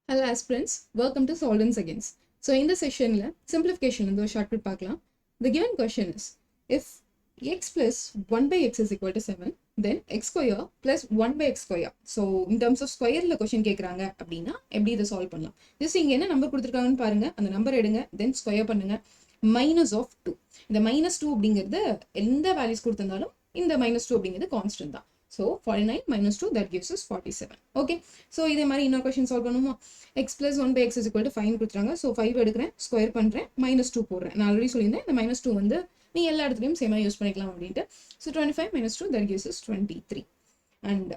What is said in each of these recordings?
Hello aspirants, welcome to Solvent Seconds. So in this session, simplification in the shortcut பார்க்கலாம். The given question is, if x plus 1 by x is equal to 7, then x square plus 1 by x square. So in terms of square la question கேக்குறாங்க அப்படினா எப்படி இத solve பண்ணலாம்? Just இங்க என்ன number கொடுத்திருக்காங்கன்னு பாருங்க, அந்த நம்பர் எடுங்க, then square பண்ணுங்க, minus of 2. இந்த minus 2 அப்படிங்கிறது எந்த வேல்யூஸ் கொடுத்திருந்தாலும் இந்த minus 2 அப்படிங்கிறது கான்ஸ்டன்ட் தான். So 49 minus 2 that gives us 47. Okay. So இதே மாதிரி இன்னொரு question solve பண்ணுமா? x plus 1 by x is equal to 5 கொடுத்துறாங்க. So 5 எடுக்கிறேன், ஸ்கொயர் பண்ணுறேன், minus 2 போடுறேன். நான் ஆல்ரெடி சொல்லியிருந்தேன், இந்த minus 2 வந்து நீ எல்லா இடத்துலையும் சேமாக யூஸ் பண்ணிக்கலாம் அப்படின்ட்டு. So 25 minus 2 that gives us 23. And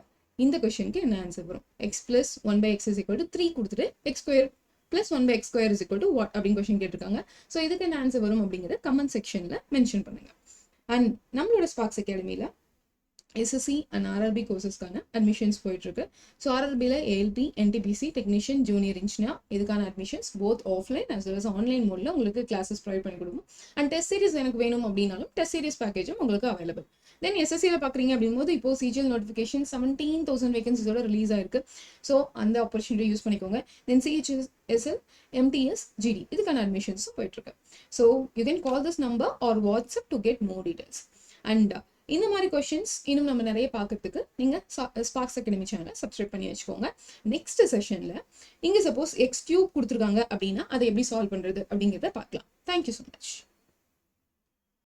இந்த கொஷனுக்கு என்ன ஆன்சர் வரும்? x plus 1 by x is equal to 3 கொடுத்துட்டு x square plus 1 by x square is equal to what அப்படின்னு கொஷின் கேட்டிருக்காங்க. ஸோ இதுக்கு என்ன ஆன்சர் வரும் அப்படிங்கிறத கமெண்ட் செக்ஷனில் மென்ஷன் பண்ணுங்க. அண்ட் நம்மளோட ஸ்பார்க்ஸ் அகாடமியில் SSC and RRB கோர்சஸ்க்கான அட்மிஷன்ஸ் போயிட்டுருக்கு. ஸோ ஆர்ஆர்பியில் ALP, NTPC, technician, junior engineer இதுக்கான admissions both offline as well as online மோடில் உங்களுக்கு கிளாஸஸ் ப்ரொவைட் பண்ணி கொடுக்கும். அண்ட் டெஸ்ட் சீரிஸ் எனக்கு வேணும் அப்படின்னாலும் டெஸ்ட் சீரிஸ் பேக்கேஜும் உங்களுக்கு அவைலபிள். தென் எஸ்எஸ்சியில் பார்க்குறீங்க அப்படிங்கும்போது இப்போ CGL நோட்டிஃபிகேஷன் 17,000 வேகன்சிஸோட ரிலீஸ் ஆயிருக்கு. ஸோ அந்த ஆப்பர்ச்சுனிட்டி யூஸ் பண்ணிக்கோங்க. தென் CHSL, MTS, GD இதுக்கான அட்மிஷன்ஸும் போயிட்டுருக்கு. So you can call this number or WhatsApp to get more details. And இந்த மாதிரி கொஸ்டின்ஸ் இன்னும் நம்ம நிறைய பார்க்கறதுக்கு நீங்கள் ஸ்பார்க்ஸ் அகாடமி சேனலை சப்ஸ்கிரைப் பண்ணி வச்சுக்கோங்க. நெக்ஸ்ட் செஷனில் இங்கே சப்போஸ் x கியூப் கொடுத்துருக்காங்க அப்படின்னா அதை எப்படி சால்வ் பண்ணுறது அப்படிங்கிறத பார்க்கலாம். Thank you so much.